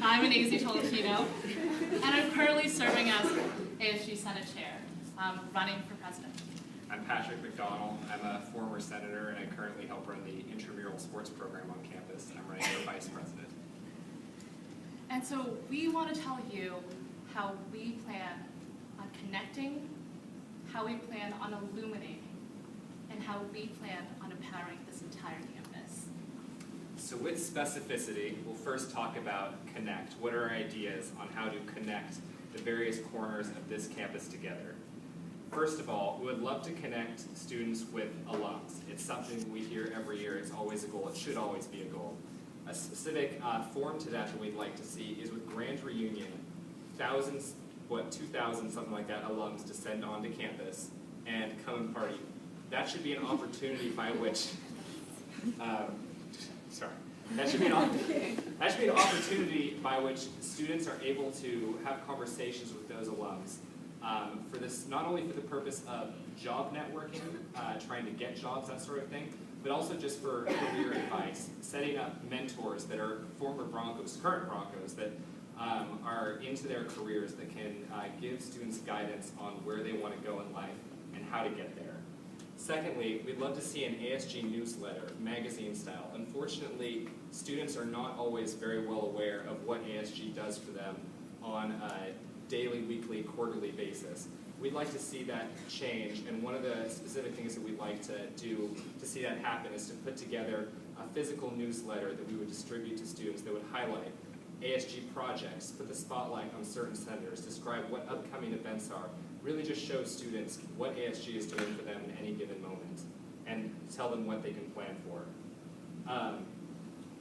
I'm Anasi Tolentino, and I'm currently serving as ASG Senate Chair, running for president. I'm Prez-VP. I'm a former senator, and I currently help run the intramural sports program on campus. I'm running for vice president. And so we want to tell you how we plan on connecting, how we plan on illuminating, and how we plan on empowering this entire campus. So with specificity, we'll first talk about connect. What are our ideas on how to connect the various corners of this campus together? First of all, we would love to connect students with alums. It's something we hear every year. It's always a goal. It should always be a goal. A specific form to that we'd like to see is with grand reunion. Thousands, 2,000, something like that, alums descend onto campus and come and party. That should be an opportunity by which, that should be an opportunity by which students are able to have conversations with those alums. For this, not only for the purpose of job networking, trying to get jobs, that sort of thing, but also just for career advice, setting up mentors that are former Broncos, current Broncos, that are into their careers, that can give students guidance on where they want to go in life and how to get there. Secondly, we'd love to see an ASG newsletter, magazine style. Unfortunately, students are not always very well aware of what ASG does for them on a daily, weekly, quarterly basis. We'd like to see that change, and one of the specific things that we'd like to do to see that happen is to put together a physical newsletter that we would distribute to students that would highlight ASG projects, put the spotlight on certain senators, describe what upcoming events are, really just show students what ASG is doing for them in any given moment, and tell them what they can plan for.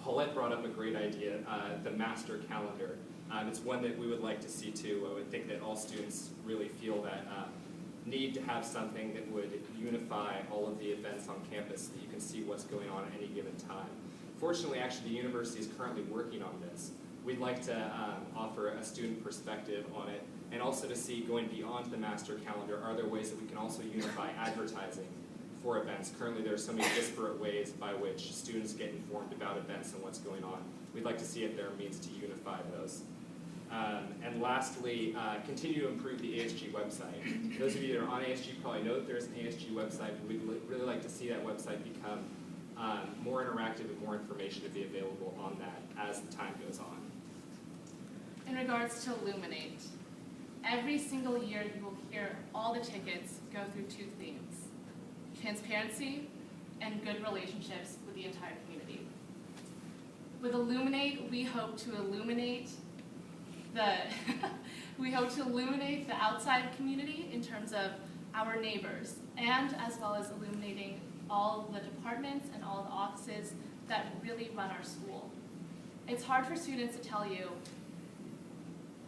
Paulette brought up a great idea, the master calendar. It's one that we would like to see too. I would think that all students really feel that need to have something that would unify all of the events on campus so that you can see what's going on at any given time. Fortunately, actually, the university is currently working on this. We'd like to offer a student perspective on it, and also to see, going beyond the master calendar, are there ways that we can also unify advertising for events? Currently, there are so many disparate ways by which students get informed about events and what's going on. We'd like to see if there are means to unify those. And lastly, continue to improve the ASG website. Those of you that are on ASG probably know that there's an ASG website, but we'd really like to see that website become more interactive and more information to be available on that as the time goes on. In regards to Illuminate, every single year you will hear all the tickets go through two themes: transparency and good relationships with the entire community. With Illuminate, we hope to illuminate the outside community in terms of our neighbors, and as well as illuminating all the departments and all the offices that really run our school. It's hard for students to tell you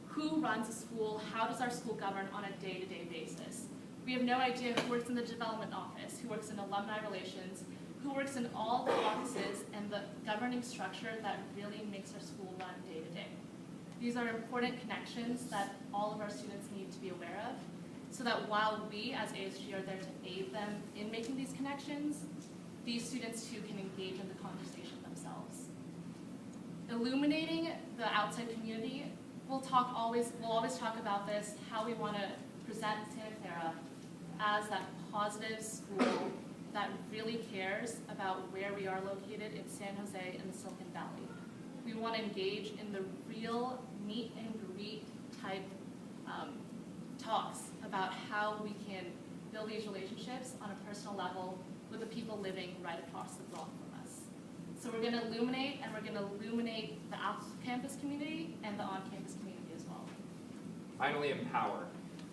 who runs a school, how does our school govern on a day-to-day basis. We have no idea who works in the development office, who works in alumni relations, who works in all the offices and the governing structure that really makes our school run day-to-day. These are important connections that all of our students need to be aware of, so that while we as ASG are there to aid them in making these connections, these students too can engage in the conversation themselves. Illuminating the outside community, we'll always talk about this, how we want to present Santa Clara as that positive school that really cares about where we are located in San Jose and the Silicon Valley. We want to engage in the real meet and greet type talks about how we can build these relationships on a personal level with the people living right across the block from us. So we're going to illuminate, and we're going to illuminate the off-campus community and the on-campus community as well. Finally, empower.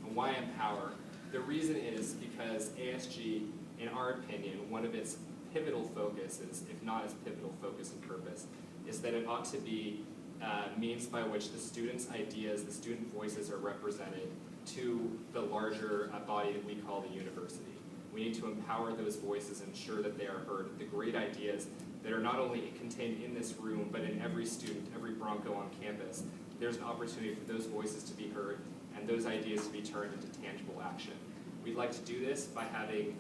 And why empower? The reason is because ASG, in our opinion, one of its pivotal focuses, if not its pivotal focus and purpose, is that it ought to be means by which the students' ideas, the student voices are represented to the larger body that we call the university. We need to empower those voices and ensure that they are heard. The great ideas that are not only contained in this room, but in every student, every Bronco on campus, there's an opportunity for those voices to be heard and those ideas to be turned into tangible action. We'd like to do this by having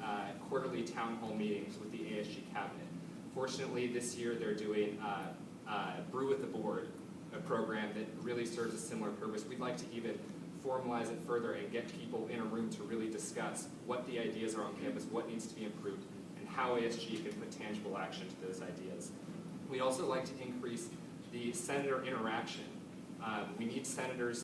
quarterly town hall meetings with the ASG cabinet. Fortunately, this year they're doing Brew with the Board, a program that really serves a similar purpose. We'd like to even formalize it further and get people in a room to really discuss what the ideas are on campus, what needs to be improved, and how ASG can put tangible action to those ideas. We'd also like to increase the senator interaction. We need senators